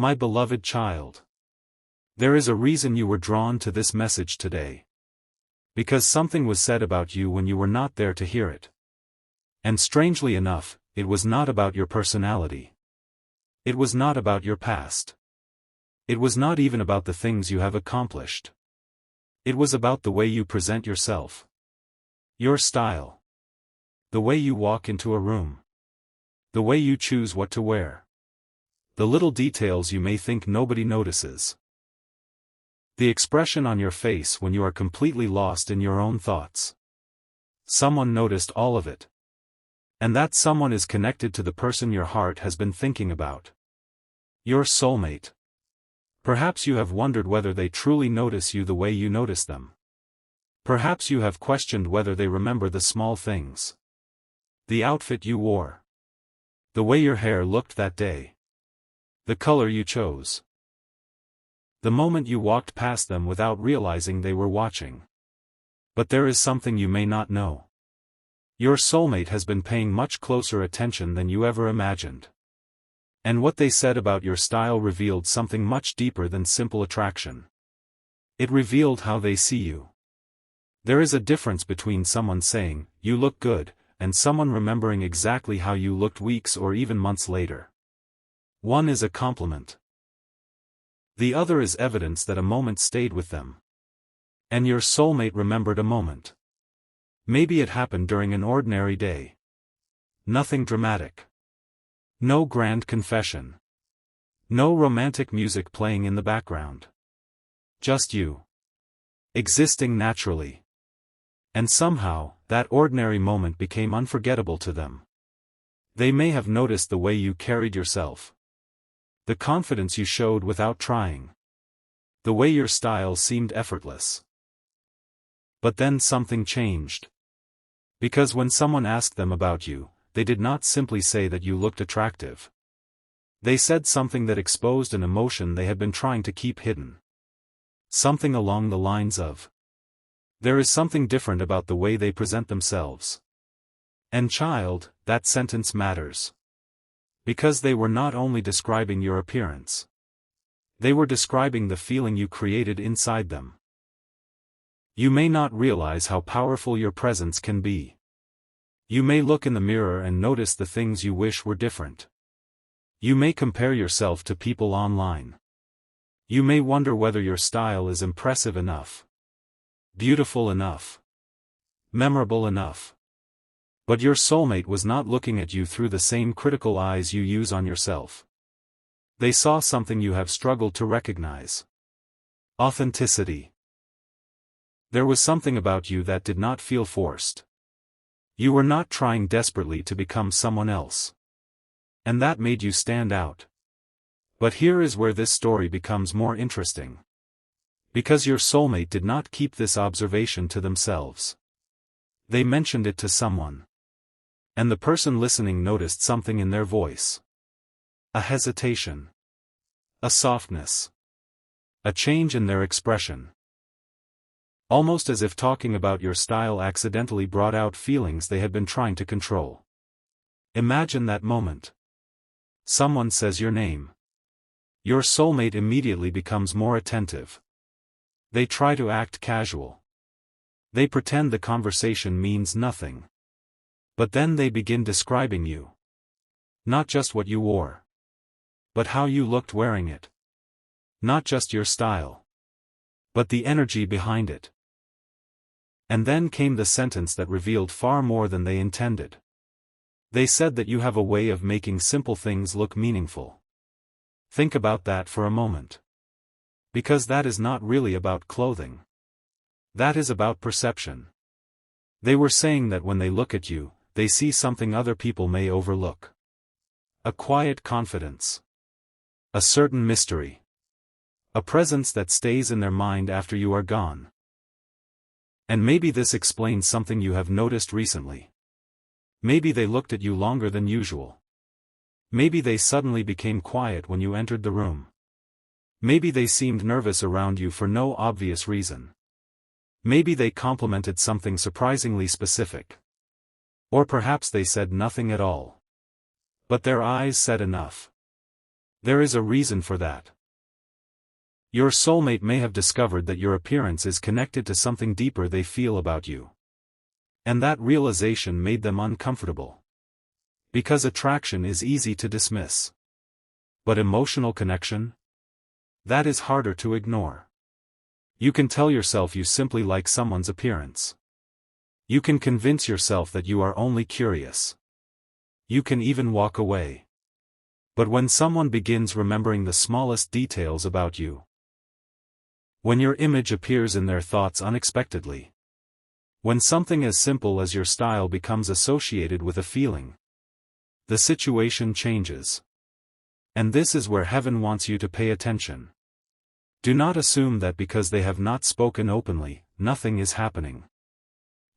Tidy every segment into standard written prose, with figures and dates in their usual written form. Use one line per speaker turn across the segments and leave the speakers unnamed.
My beloved child. There is a reason you were drawn to this message today. Because something was said about you when you were not there to hear it. And strangely enough, it was not about your personality. It was not about your past. It was not even about the things you have accomplished. It was about the way you present yourself. Your style. The way you walk into a room. The way you choose what to wear. The little details you may think nobody notices. The expression on your face when you are completely lost in your own thoughts. Someone noticed all of it. And that someone is connected to the person your heart has been thinking about. Your soulmate. Perhaps you have wondered whether they truly notice you the way you notice them. Perhaps you have questioned whether they remember the small things. The outfit you wore. The way your hair looked that day. The color you chose. The moment you walked past them without realizing they were watching. But there is something you may not know. Your soulmate has been paying much closer attention than you ever imagined. And what they said about your style revealed something much deeper than simple attraction. It revealed how they see you. There is a difference between someone saying, "You look good," and someone remembering exactly how you looked weeks or even months later. One is a compliment. The other is evidence that a moment stayed with them. And your soulmate remembered a moment. Maybe it happened during an ordinary day. Nothing dramatic. No grand confession. No romantic music playing in the background. Just you. Existing naturally. And somehow, that ordinary moment became unforgettable to them. They may have noticed the way you carried yourself. The confidence you showed without trying. The way your style seemed effortless. But then something changed. Because when someone asked them about you, they did not simply say that you looked attractive. They said something that exposed an emotion they had been trying to keep hidden. Something along the lines of, "There is something different about the way they present themselves." And child, that sentence matters. Because they were not only describing your appearance. They were describing the feeling you created inside them. You may not realize how powerful your presence can be. You may look in the mirror and notice the things you wish were different. You may compare yourself to people online. You may wonder whether your style is impressive enough. Beautiful enough. Memorable enough. But your soulmate was not looking at you through the same critical eyes you use on yourself. They saw something you have struggled to recognize. Authenticity. There was something about you that did not feel forced. You were not trying desperately to become someone else. And that made you stand out. But here is where this story becomes more interesting. Because your soulmate did not keep this observation to themselves. They mentioned it to someone. And the person listening noticed something in their voice. A hesitation. A softness. A change in their expression. Almost as if talking about your style accidentally brought out feelings they had been trying to control. Imagine that moment. Someone says your name. Your soulmate immediately becomes more attentive. They try to act casual. They pretend the conversation means nothing. But then they begin describing you. Not just what you wore. But how you looked wearing it. Not just your style. But the energy behind it. And then came the sentence that revealed far more than they intended. They said that you have a way of making simple things look meaningful. Think about that for a moment. Because that is not really about clothing. That is about perception. They were saying that when they look at you, they see something other people may overlook. A quiet confidence. A certain mystery. A presence that stays in their mind after you are gone. And maybe this explains something you have noticed recently. Maybe they looked at you longer than usual. Maybe they suddenly became quiet when you entered the room. Maybe they seemed nervous around you for no obvious reason. Maybe they complimented something surprisingly specific. Or perhaps they said nothing at all. But their eyes said enough. There is a reason for that. Your soulmate may have discovered that your appearance is connected to something deeper they feel about you. And that realization made them uncomfortable. Because attraction is easy to dismiss. But emotional connection? That is harder to ignore. You can tell yourself you simply like someone's appearance. You can convince yourself that you are only curious. You can even walk away. But when someone begins remembering the smallest details about you, when your image appears in their thoughts unexpectedly, when something as simple as your style becomes associated with a feeling, the situation changes. And this is where heaven wants you to pay attention. Do not assume that because they have not spoken openly, nothing is happening.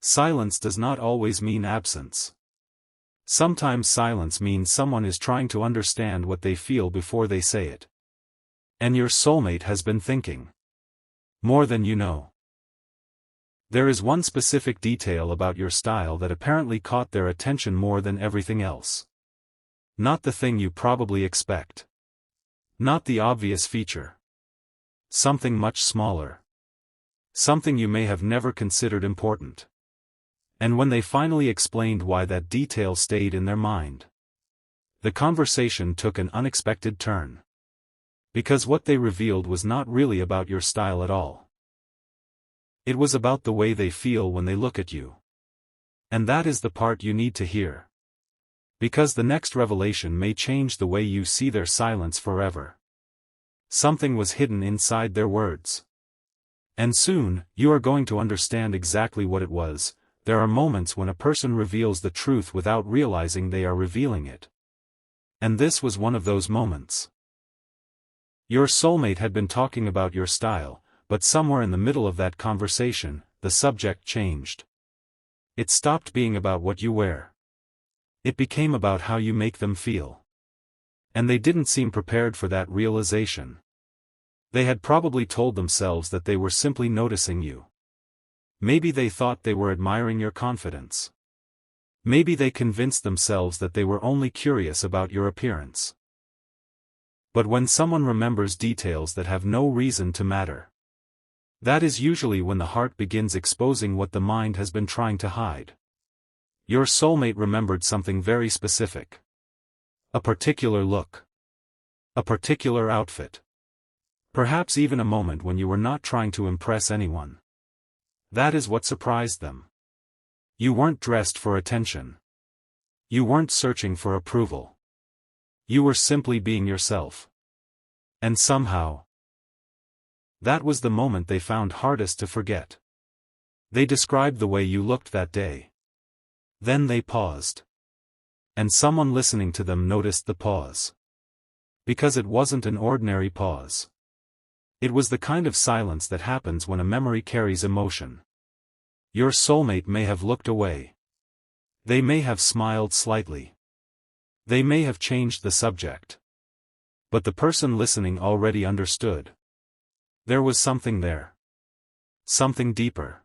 Silence does not always mean absence. Sometimes silence means someone is trying to understand what they feel before they say it. And your soulmate has been thinking more than you know. There is one specific detail about your style that apparently caught their attention more than everything else. Not the thing you probably expect. Not the obvious feature. Something much smaller. Something you may have never considered important. And when they finally explained why that detail stayed in their mind, the conversation took an unexpected turn. Because what they revealed was not really about your style at all. It was about the way they feel when they look at you. And that is the part you need to hear. Because the next revelation may change the way you see their silence forever. Something was hidden inside their words. And soon, you are going to understand exactly what it was. There are moments when a person reveals the truth without realizing they are revealing it. And this was one of those moments. Your soulmate had been talking about your style, but somewhere in the middle of that conversation, the subject changed. It stopped being about what you wear. It became about how you make them feel. And they didn't seem prepared for that realization. They had probably told themselves that they were simply noticing you. Maybe they thought they were admiring your confidence. Maybe they convinced themselves that they were only curious about your appearance. But when someone remembers details that have no reason to matter, that is usually when the heart begins exposing what the mind has been trying to hide. Your soulmate remembered something very specific. A particular look. A particular outfit. Perhaps even a moment when you were not trying to impress anyone. That is what surprised them. You weren't dressed for attention. You weren't searching for approval. You were simply being yourself. And somehow, that was the moment they found hardest to forget. They described the way you looked that day. Then they paused. And someone listening to them noticed the pause. Because it wasn't an ordinary pause. It was the kind of silence that happens when a memory carries emotion. Your soulmate may have looked away. They may have smiled slightly. They may have changed the subject. But the person listening already understood. There was something there. Something deeper.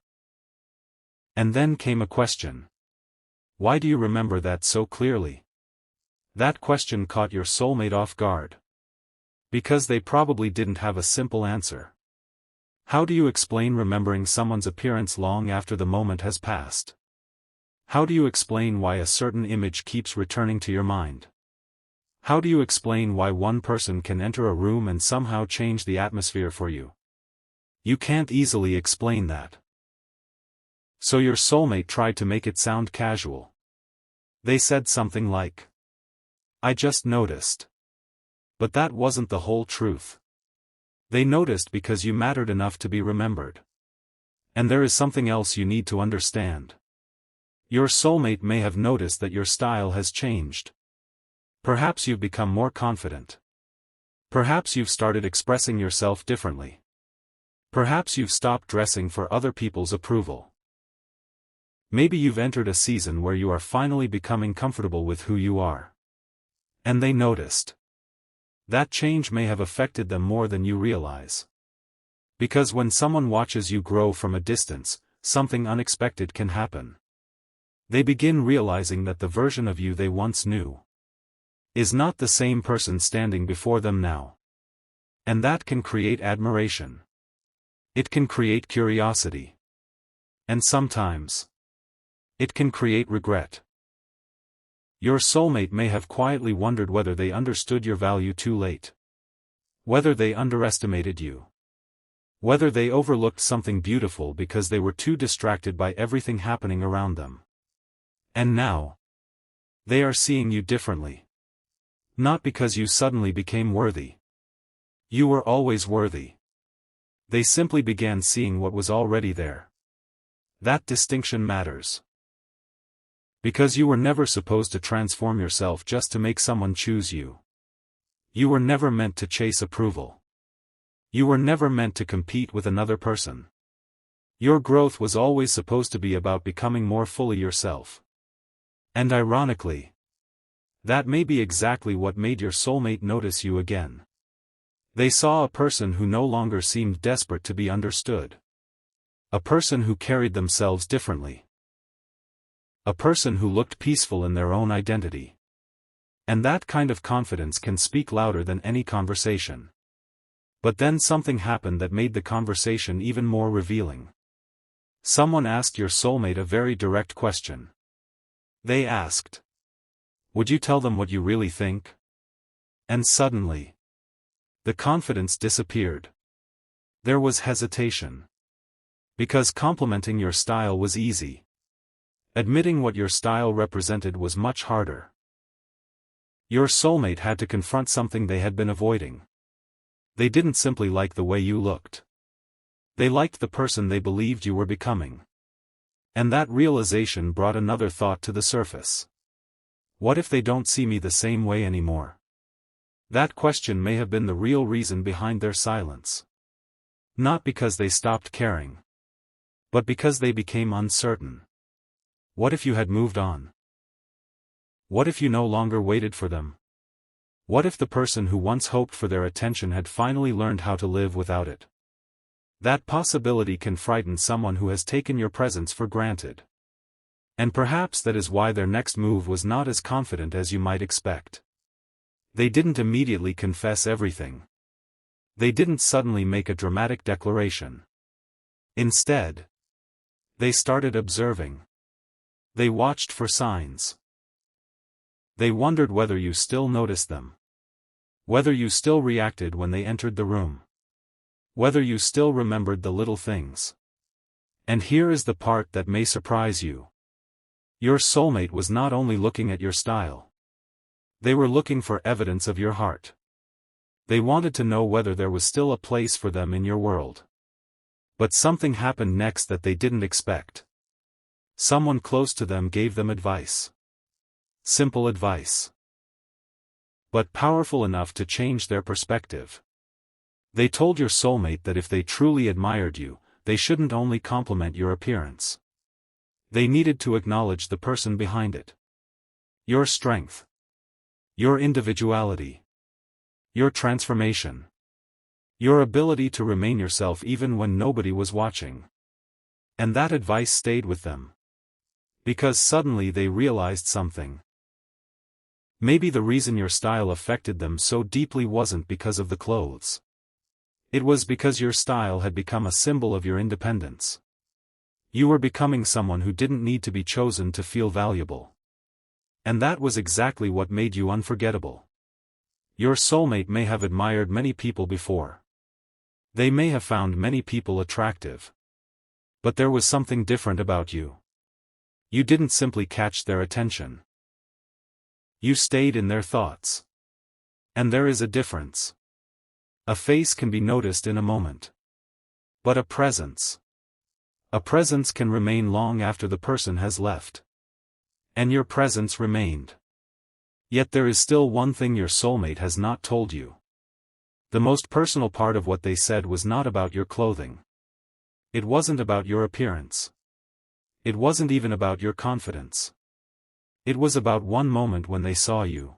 And then came a question. Why do you remember that so clearly? That question caught your soulmate off guard. Because they probably didn't have a simple answer. How do you explain remembering someone's appearance long after the moment has passed? How do you explain why a certain image keeps returning to your mind? How do you explain why one person can enter a room and somehow change the atmosphere for you? You can't easily explain that. So your soulmate tried to make it sound casual. They said something like, "I just noticed." But that wasn't the whole truth. They noticed because you mattered enough to be remembered. And there is something else you need to understand. Your soulmate may have noticed that your style has changed. Perhaps you've become more confident. Perhaps you've started expressing yourself differently. Perhaps you've stopped dressing for other people's approval. Maybe you've entered a season where you are finally becoming comfortable with who you are. And they noticed. That change may have affected them more than you realize. Because when someone watches you grow from a distance, something unexpected can happen. They begin realizing that the version of you they once knew is not the same person standing before them now. And that can create admiration. It can create curiosity. And sometimes, it can create regret. Your soulmate may have quietly wondered whether they understood your value too late. Whether they underestimated you. Whether they overlooked something beautiful because they were too distracted by everything happening around them. And now, they are seeing you differently. Not because you suddenly became worthy. You were always worthy. They simply began seeing what was already there. That distinction matters. Because you were never supposed to transform yourself just to make someone choose you. You were never meant to chase approval. You were never meant to compete with another person. Your growth was always supposed to be about becoming more fully yourself. And ironically, that may be exactly what made your soulmate notice you again. They saw a person who no longer seemed desperate to be understood. A person who carried themselves differently. A person who looked peaceful in their own identity. And that kind of confidence can speak louder than any conversation. But then something happened that made the conversation even more revealing. Someone asked your soulmate a very direct question. They asked, "Would you tell them what you really think?" And suddenly, the confidence disappeared. There was hesitation. Because complimenting your style was easy. Admitting what your style represented was much harder. Your soulmate had to confront something they had been avoiding. They didn't simply like the way you looked. They liked the person they believed you were becoming. And that realization brought another thought to the surface. What if they don't see me the same way anymore? That question may have been the real reason behind their silence. Not because they stopped caring. But because they became uncertain. What if you had moved on? What if you no longer waited for them? What if the person who once hoped for their attention had finally learned how to live without it? That possibility can frighten someone who has taken your presence for granted. And perhaps that is why their next move was not as confident as you might expect. They didn't immediately confess everything. They didn't suddenly make a dramatic declaration. Instead, they started observing. They watched for signs. They wondered whether you still noticed them. Whether you still reacted when they entered the room. Whether you still remembered the little things. And here is the part that may surprise you. Your soulmate was not only looking at your style. They were looking for evidence of your heart. They wanted to know whether there was still a place for them in your world. But something happened next that they didn't expect. Someone close to them gave them advice. Simple advice. But powerful enough to change their perspective. They told your soulmate that if they truly admired you, they shouldn't only compliment your appearance. They needed to acknowledge the person behind it. Your strength. Your individuality. Your transformation. Your ability to remain yourself even when nobody was watching. And that advice stayed with them. Because suddenly they realized something. Maybe the reason your style affected them so deeply wasn't because of the clothes. It was because your style had become a symbol of your independence. You were becoming someone who didn't need to be chosen to feel valuable. And that was exactly what made you unforgettable. Your soulmate may have admired many people before. They may have found many people attractive. But there was something different about you. You didn't simply catch their attention. You stayed in their thoughts. And there is a difference. A face can be noticed in a moment. But a presence can remain long after the person has left. And your presence remained. Yet there is still one thing your soulmate has not told you. The most personal part of what they said was not about your clothing. It wasn't about your appearance. It wasn't even about your confidence. It was about one moment when they saw you.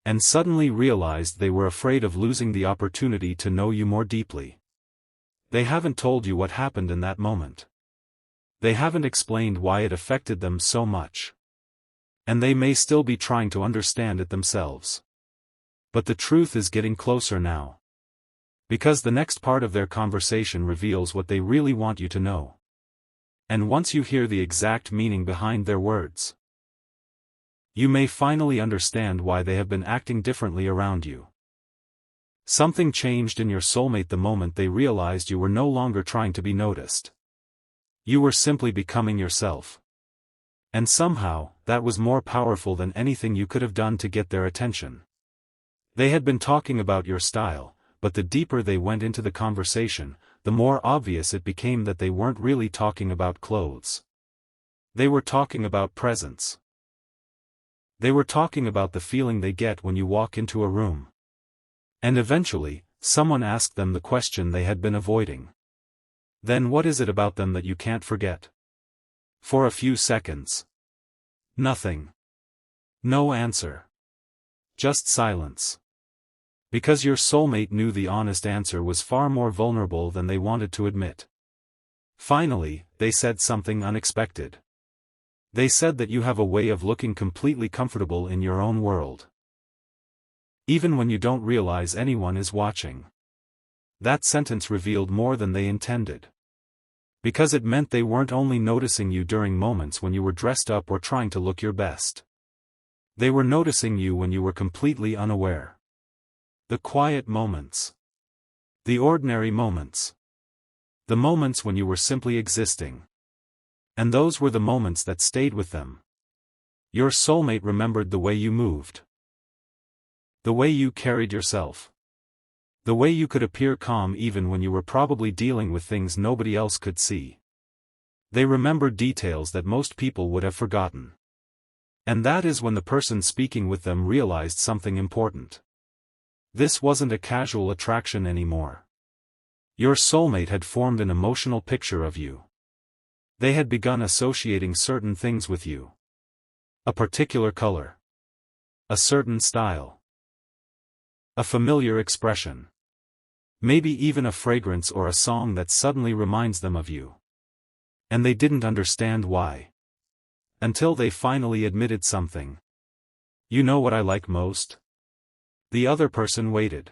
And suddenly realized they were afraid of losing the opportunity to know you more deeply. They haven't told you what happened in that moment. They haven't explained why it affected them so much. And they may still be trying to understand it themselves. But the truth is getting closer now. Because the next part of their conversation reveals what they really want you to know. And once you hear the exact meaning behind their words, you may finally understand why they have been acting differently around you. Something changed in your soulmate the moment they realized you were no longer trying to be noticed. You were simply becoming yourself. And somehow, that was more powerful than anything you could have done to get their attention. They had been talking about your style, but the deeper they went into the conversation, the more obvious it became that they weren't really talking about clothes. They were talking about presence. They were talking about the feeling they get when you walk into a room. And eventually, someone asked them the question they had been avoiding. Then what is it about them that you can't forget? For a few seconds. Nothing. No answer. Just silence. Because your soulmate knew the honest answer was far more vulnerable than they wanted to admit. Finally, they said something unexpected. They said that you have a way of looking completely comfortable in your own world. Even when you don't realize anyone is watching. That sentence revealed more than they intended. Because it meant they weren't only noticing you during moments when you were dressed up or trying to look your best. They were noticing you when you were completely unaware. The quiet moments. The ordinary moments. The moments when you were simply existing. And those were the moments that stayed with them. Your soulmate remembered the way you moved. The way you carried yourself. The way you could appear calm even when you were probably dealing with things nobody else could see. They remembered details that most people would have forgotten. And that is when the person speaking with them realized something important. This wasn't a casual attraction anymore. Your soulmate had formed an emotional picture of you. They had begun associating certain things with you. A particular color. A certain style. A familiar expression. Maybe even a fragrance or a song that suddenly reminds them of you. And they didn't understand why. Until they finally admitted something. You know what I like most? The other person waited.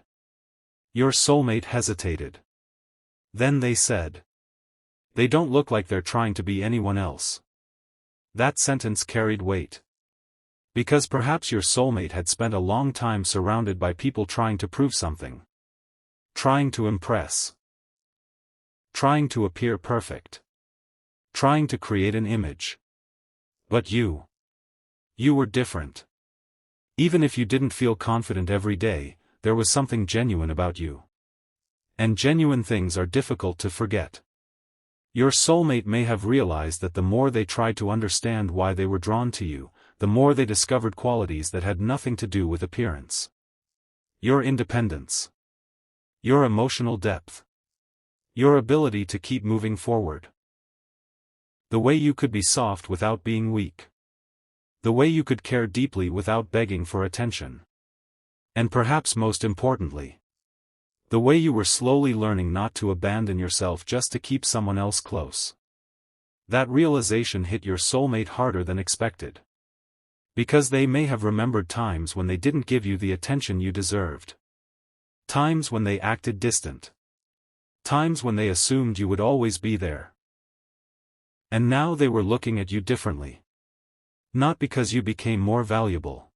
Your soulmate hesitated. Then they said. They don't look like they're trying to be anyone else. That sentence carried weight. Because perhaps your soulmate had spent a long time surrounded by people trying to prove something. Trying to impress. Trying to appear perfect. Trying to create an image. But you. You were different. Even if you didn't feel confident every day, there was something genuine about you. And genuine things are difficult to forget. Your soulmate may have realized that the more they tried to understand why they were drawn to you, the more they discovered qualities that had nothing to do with appearance. Your independence. Your emotional depth. Your ability to keep moving forward. The way you could be soft without being weak. The way you could care deeply without begging for attention. And perhaps most importantly, the way you were slowly learning not to abandon yourself just to keep someone else close. That realization hit your soulmate harder than expected. Because they may have remembered times when they didn't give you the attention you deserved. Times when they acted distant. Times when they assumed you would always be there. And now they were looking at you differently. Not because you became more valuable.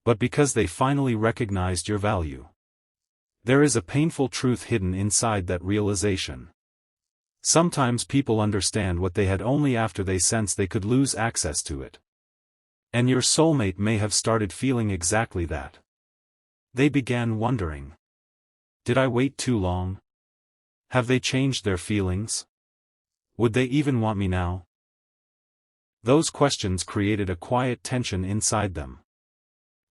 But because they finally recognized your value. There is a painful truth hidden inside that realization. Sometimes people understand what they had only after they sense they could lose access to it. And your soulmate may have started feeling exactly that. They began wondering. Did I wait too long? Have they changed their feelings? Would they even want me now? Those questions created a quiet tension inside them.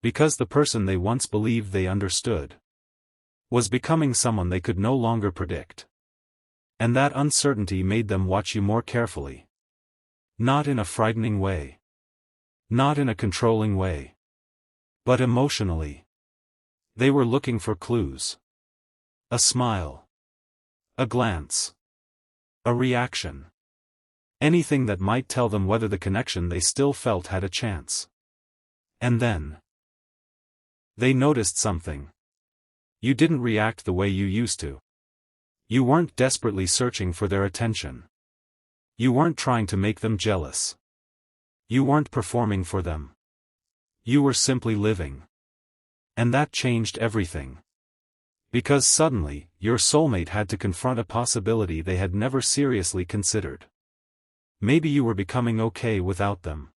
Because the person they once believed they understood was becoming someone they could no longer predict. And that uncertainty made them watch you more carefully. Not in a frightening way. Not in a controlling way. But emotionally. They were looking for clues. A smile. A glance. A reaction. Anything that might tell them whether the connection they still felt had a chance. And then they noticed something. You didn't react the way you used to. You weren't desperately searching for their attention. You weren't trying to make them jealous. You weren't performing for them. You were simply living. And that changed everything. Because suddenly, your soulmate had to confront a possibility they had never seriously considered. Maybe you were becoming okay without them.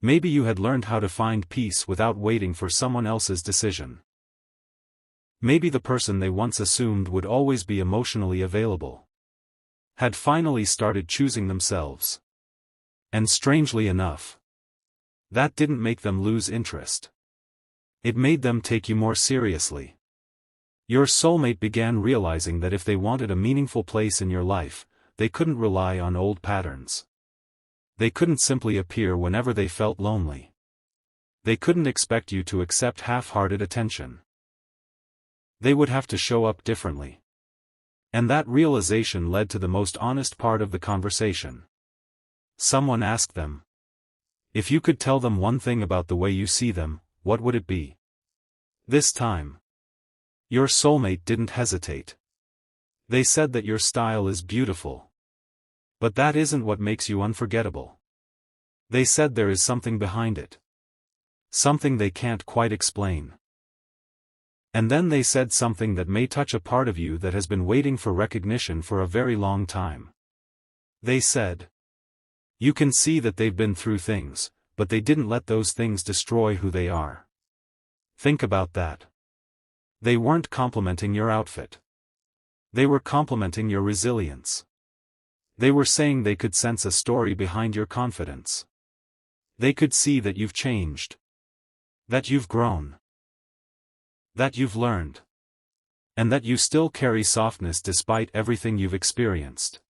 Maybe you had learned how to find peace without waiting for someone else's decision. Maybe the person they once assumed would always be emotionally available had finally started choosing themselves. And strangely enough, that didn't make them lose interest. It made them take you more seriously. Your soulmate began realizing that if they wanted a meaningful place in your life, they couldn't rely on old patterns. They couldn't simply appear whenever they felt lonely. They couldn't expect you to accept half-hearted attention. They would have to show up differently. And that realization led to the most honest part of the conversation. Someone asked them, if you could tell them one thing about the way you see them, what would it be? This time, your soulmate didn't hesitate. They said that your style is beautiful. But that isn't what makes you unforgettable. They said there is something behind it. Something they can't quite explain. And then they said something that may touch a part of you that has been waiting for recognition for a very long time. They said, you can see that they've been through things, but they didn't let those things destroy who they are. Think about that. They weren't complimenting your outfit. They were complimenting your resilience. They were saying they could sense a story behind your confidence. They could see that you've changed. That you've grown. That you've learned. And that you still carry softness despite everything you've experienced.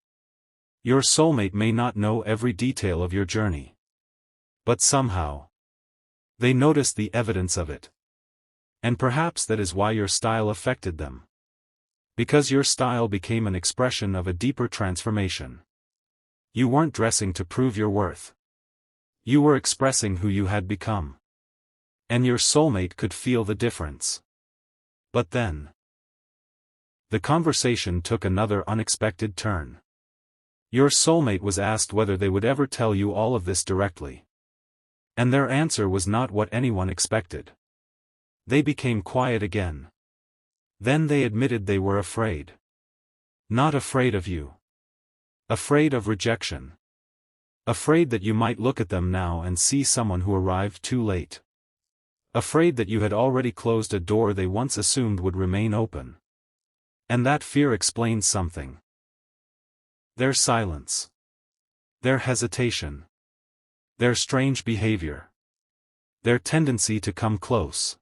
Your soulmate may not know every detail of your journey. But somehow, they noticed the evidence of it. And perhaps that is why your style affected them. Because your style became an expression of a deeper transformation. You weren't dressing to prove your worth. You were expressing who you had become. And your soulmate could feel the difference. But then, the conversation took another unexpected turn. Your soulmate was asked whether they would ever tell you all of this directly. And their answer was not what anyone expected. They became quiet again. Then they admitted they were afraid. Not afraid of you. Afraid of rejection. Afraid that you might look at them now and see someone who arrived too late. Afraid that you had already closed a door they once assumed would remain open. And that fear explains something. Their silence. Their hesitation. Their strange behavior. Their tendency to come close.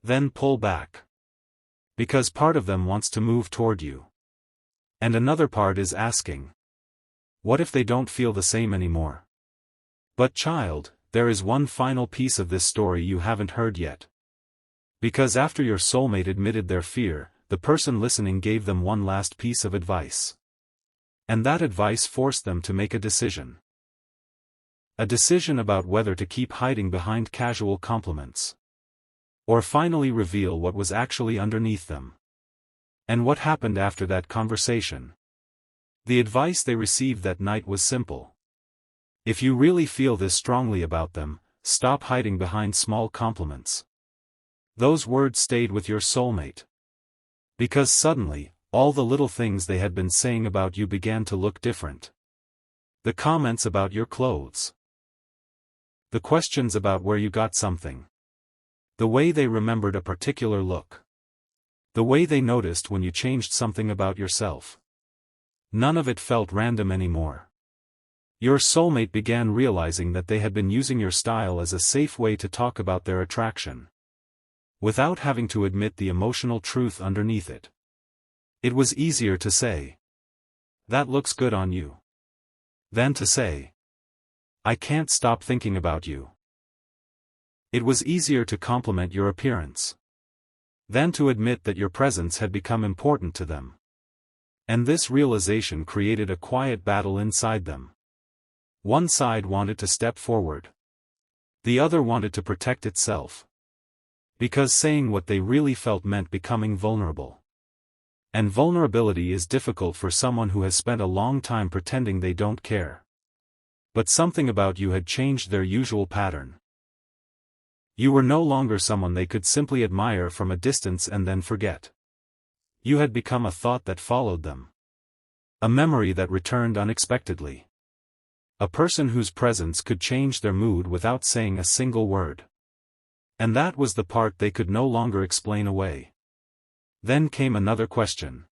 Then pull back. Because part of them wants to move toward you. And another part is asking, what if they don't feel the same anymore? But child, there is one final piece of this story you haven't heard yet. Because after your soulmate admitted their fear, the person listening gave them one last piece of advice. And that advice forced them to make a decision. A decision about whether to keep hiding behind casual compliments. Or finally reveal what was actually underneath them. And what happened after that conversation? The advice they received that night was simple. If you really feel this strongly about them, stop hiding behind small compliments. Those words stayed with your soulmate. Because suddenly, all the little things they had been saying about you began to look different. The comments about your clothes. The questions about where you got something. The way they remembered a particular look. The way they noticed when you changed something about yourself. None of it felt random anymore. Your soulmate began realizing that they had been using your style as a safe way to talk about their attraction. Without having to admit the emotional truth underneath it. It was easier to say, that looks good on you. Than to say, I can't stop thinking about you. It was easier to compliment your appearance. Than to admit that your presence had become important to them. And this realization created a quiet battle inside them. One side wanted to step forward. The other wanted to protect itself. Because saying what they really felt meant becoming vulnerable. And vulnerability is difficult for someone who has spent a long time pretending they don't care. But something about you had changed their usual pattern. You were no longer someone they could simply admire from a distance and then forget. You had become a thought that followed them. A memory that returned unexpectedly. A person whose presence could change their mood without saying a single word. And that was the part they could no longer explain away. Then came another question.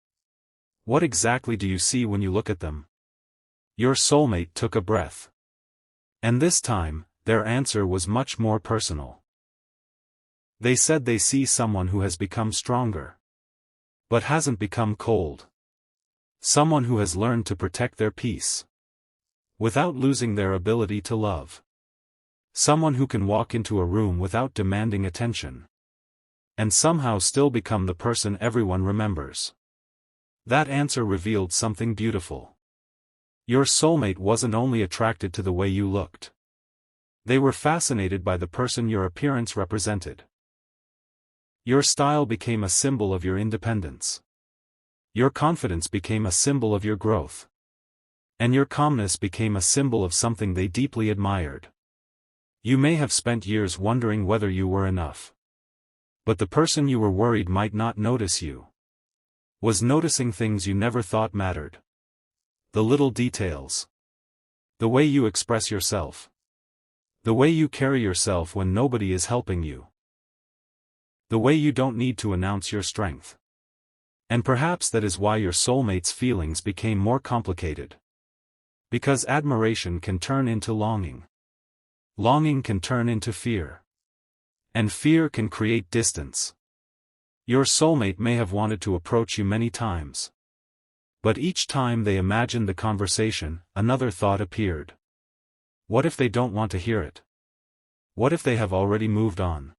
What exactly do you see when you look at them? Your soulmate took a breath. And this time, their answer was much more personal. They said they see someone who has become stronger. But hasn't become cold. Someone who has learned to protect their peace. Without losing their ability to love. Someone who can walk into a room without demanding attention. And somehow still become the person everyone remembers. That answer revealed something beautiful. Your soulmate wasn't only attracted to the way you looked. They were fascinated by the person your appearance represented. Your style became a symbol of your independence. Your confidence became a symbol of your growth. And your calmness became a symbol of something they deeply admired. You may have spent years wondering whether you were enough. But the person you were worried might not notice you. Was noticing things you never thought mattered. The little details. The way you express yourself. The way you carry yourself when nobody is helping you. The way you don't need to announce your strength. And perhaps that is why your soulmate's feelings became more complicated. Because admiration can turn into longing. Longing can turn into fear. And fear can create distance. Your soulmate may have wanted to approach you many times. But each time they imagined the conversation, another thought appeared. What if they don't want to hear it? What if they have already moved on?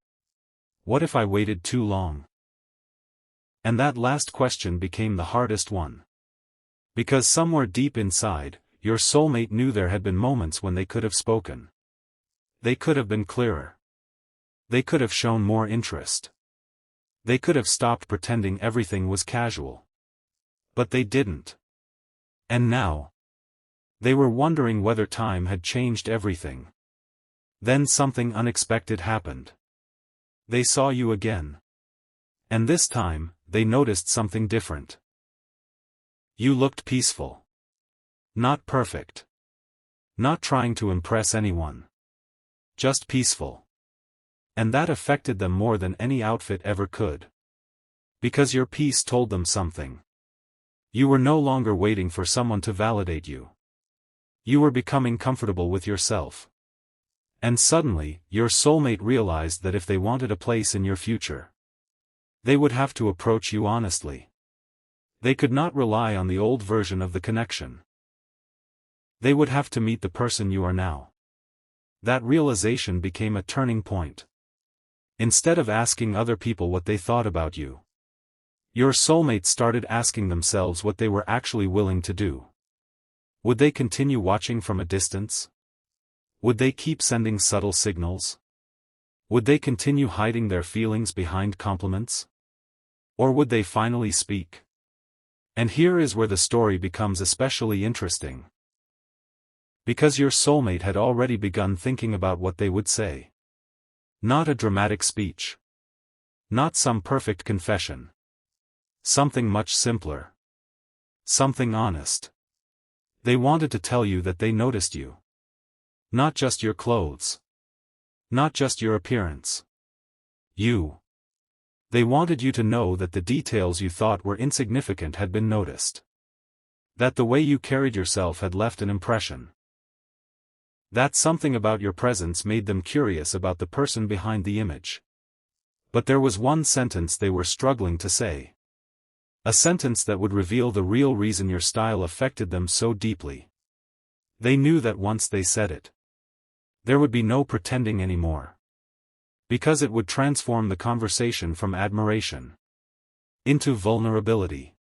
What if I waited too long? And that last question became the hardest one. Because somewhere deep inside, your soulmate knew there had been moments when they could have spoken. They could have been clearer. They could have shown more interest. They could have stopped pretending everything was casual. But they didn't. And now, they were wondering whether time had changed everything. Then something unexpected happened. They saw you again. And this time, they noticed something different. You looked peaceful. Not perfect. Not trying to impress anyone. Just peaceful. And that affected them more than any outfit ever could. Because your peace told them something. You were no longer waiting for someone to validate you. You were becoming comfortable with yourself. And suddenly, your soulmate realized that if they wanted a place in your future, they would have to approach you honestly. They could not rely on the old version of the connection. They would have to meet the person you are now. That realization became a turning point. Instead of asking other people what they thought about you, your soulmate started asking themselves what they were actually willing to do. Would they continue watching from a distance? Would they keep sending subtle signals? Would they continue hiding their feelings behind compliments? Or would they finally speak? And here is where the story becomes especially interesting. Because your soulmate had already begun thinking about what they would say. Not a dramatic speech. Not some perfect confession. Something much simpler. Something honest. They wanted to tell you that they noticed you. Not just your clothes. Not just your appearance. You. They wanted you to know that the details you thought were insignificant had been noticed. That the way you carried yourself had left an impression. That something about your presence made them curious about the person behind the image. But there was one sentence they were struggling to say. A sentence that would reveal the real reason your style affected them so deeply. They knew that once they said it, there would be no pretending anymore. Because it would transform the conversation from admiration into vulnerability.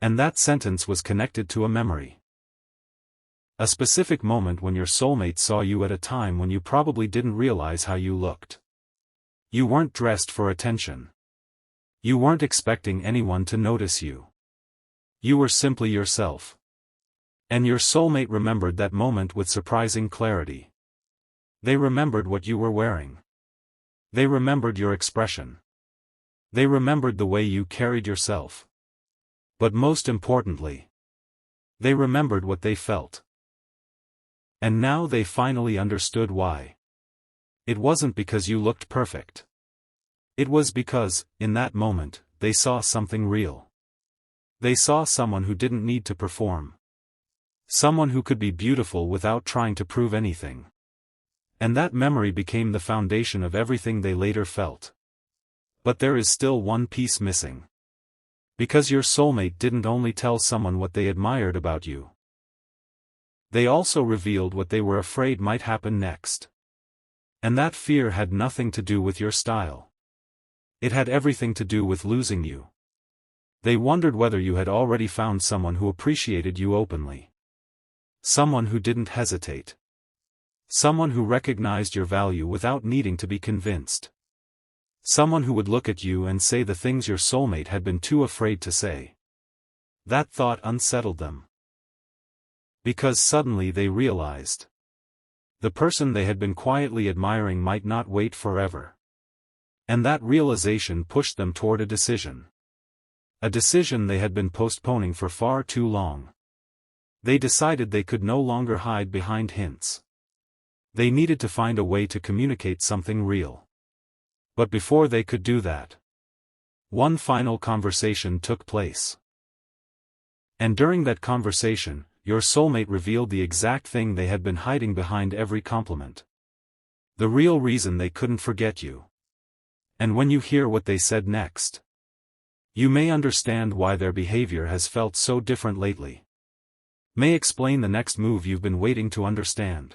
And that sentence was connected to a memory. A specific moment when your soulmate saw you at a time when you probably didn't realize how you looked. You weren't dressed for attention. You weren't expecting anyone to notice you. You were simply yourself. And your soulmate remembered that moment with surprising clarity. They remembered what you were wearing. They remembered your expression. They remembered the way you carried yourself. But most importantly, they remembered what they felt. And now they finally understood why. It wasn't because you looked perfect. It was because, in that moment, they saw something real. They saw someone who didn't need to perform. Someone who could be beautiful without trying to prove anything. And that memory became the foundation of everything they later felt. But there is still one piece missing. Because your soulmate didn't only tell someone what they admired about you. They also revealed what they were afraid might happen next. And that fear had nothing to do with your style. It had everything to do with losing you. They wondered whether you had already found someone who appreciated you openly. Someone who didn't hesitate. Someone who recognized your value without needing to be convinced. Someone who would look at you and say the things your soulmate had been too afraid to say. That thought unsettled them. Because suddenly they realized. The person they had been quietly admiring might not wait forever. And that realization pushed them toward a decision. A decision they had been postponing for far too long. They decided they could no longer hide behind hints. They needed to find a way to communicate something real. But before they could do that, one final conversation took place. And during that conversation, your soulmate revealed the exact thing they had been hiding behind every compliment. The real reason they couldn't forget you. And when you hear what they said next, you may understand why their behavior has felt so different lately. May explain the next move you've been waiting to understand.